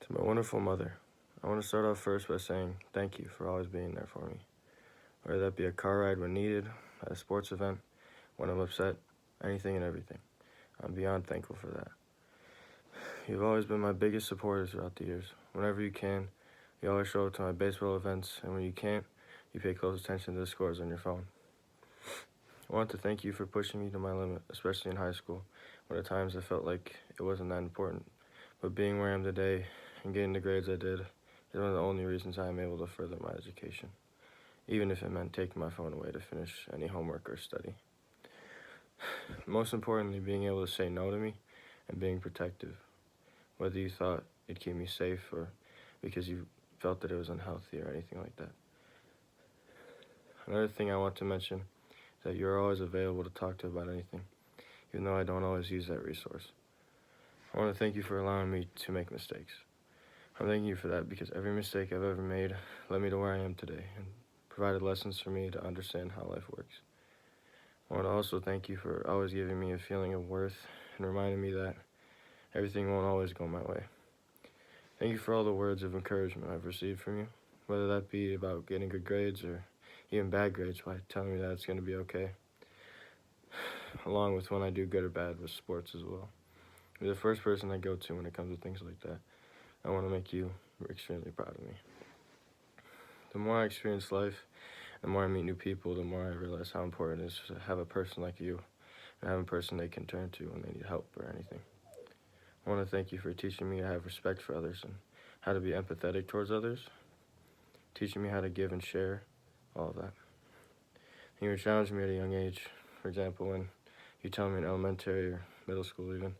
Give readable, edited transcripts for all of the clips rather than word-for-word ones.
To my wonderful mother, I want to start off first by saying thank you for always being there for me. Whether that be a car ride when needed, at a sports event, when I'm upset, anything and everything. I'm beyond thankful for that. You've always been my biggest supporter throughout the years. Whenever you can, you always show up to my baseball events, and when you can't, you pay close attention to the scores on your phone. I want to thank you for pushing me to my limit, especially in high school, when at times I felt like it wasn't that important. But being where I am today and getting the grades I did is one of the only reasons I am able to further my education, even if it meant taking my phone away to finish any homework or study. Most importantly, being able to say no to me and being protective, whether you thought it'd keep me safe or because you felt that it was unhealthy or anything like that. Another thing I want to mention is that you're always available to talk to about anything, even though I don't always use that resource. I want to thank you for allowing me to make mistakes. I'm thanking you for that because every mistake I've ever made led me to where I am today and provided lessons for me to understand how life works. I want to also thank you for always giving me a feeling of worth and reminding me that everything won't always go my way. Thank you for all the words of encouragement I've received from you, whether that be about getting good grades or even bad grades by telling me that it's going to be okay, along with when I do good or bad with sports as well. You're the first person I go to when it comes to things like that. I want to make you extremely proud of me. The more I experience life, the more I meet new people, the more I realize how important it is to have a person like you and have a person they can turn to when they need help or anything. I want to thank you for teaching me to have respect for others and how to be empathetic towards others, teaching me how to give and share, all of that. And you challenged me at a young age. For example, when you tell me in elementary or middle school even,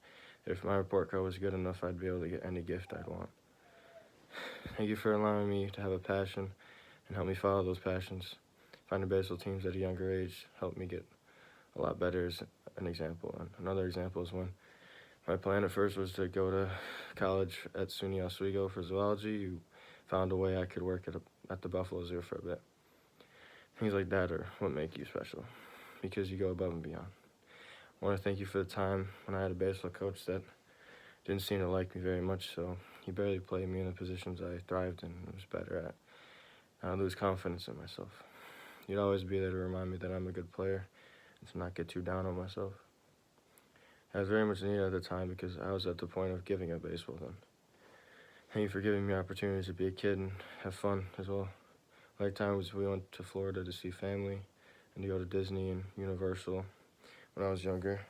if my report card was good enough, I'd be able to get any gift I'd want. Thank you for allowing me to have a passion and help me follow those passions. Finding baseball teams at a younger age helped me get a lot better as an example. And another example is when my plan at first was to go to college at SUNY Oswego for zoology. You found a way I could work at the Buffalo Zoo for a bit. Things like that are what make you special, because you go above and beyond. I want to thank you for the time when I had a baseball coach that didn't seem to like me very much, so he barely played me in the positions I thrived in and was better at. I lose confidence in myself. You'd always be there to remind me that I'm a good player and to not get too down on myself. I was very much needed at the time because I was at the point of giving up baseball then. Thank you for giving me opportunities to be a kid and have fun as well. Like times we went to Florida to see family and to go to Disney and Universal when I was younger.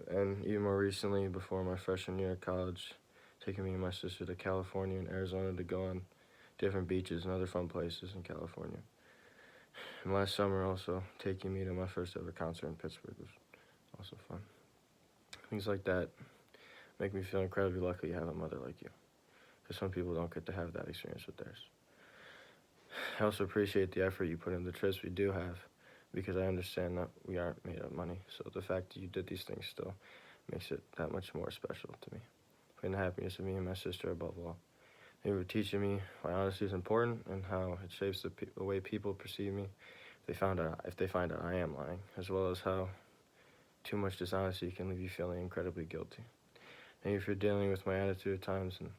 And even more recently, before my freshman year of college, taking me and my sister to California and Arizona to go on different beaches and other fun places in California. And last summer also, taking me to my first ever concert in Pittsburgh was also fun. Things like that make me feel incredibly lucky to have a mother like you, because some people don't get to have that experience with theirs. I also appreciate the effort you put in the trips we do have, because I understand that we aren't made of money, so the fact that you did these things still makes it that much more special to me. And the happiness of me and my sister above all. They were teaching me why honesty is important and how it shapes the way people perceive me if they find out I am lying, as well as how too much dishonesty can leave you feeling incredibly guilty. Thank you for dealing with my attitude at times and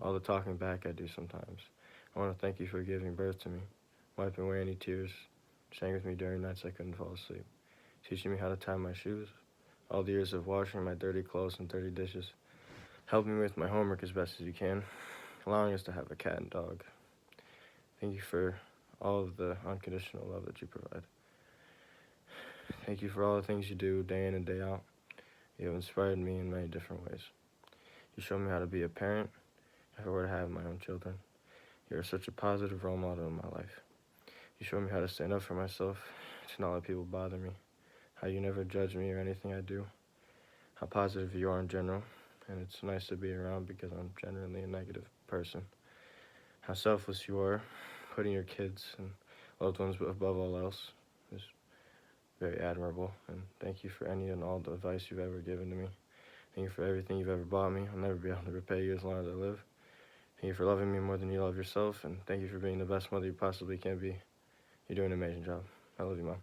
all the talking back I do sometimes. I want to thank you for giving birth to me, wiping away any tears, staying with me during nights I couldn't fall asleep, teaching me how to tie my shoes, all the years of washing my dirty clothes and dirty dishes, helping me with my homework as best as you can, allowing us to have a cat and dog. Thank you for all of the unconditional love that you provide. Thank you for all the things you do day in and day out. You have inspired me in many different ways. You showed me how to be a parent if I were to have my own children. You are such a positive role model in my life. You showed me how to stand up for myself, to not let people bother me, how you never judge me or anything I do, how positive you are in general, and it's nice to be around because I'm generally a negative person. How selfless you are, putting your kids and loved ones above all else is very admirable, and thank you for any and all the advice you've ever given to me. Thank you for everything you've ever bought me. I'll never be able to repay you as long as I live. Thank you for loving me more than you love yourself, and thank you for being the best mother you possibly can be. You're doing an amazing job. I love you, Mom.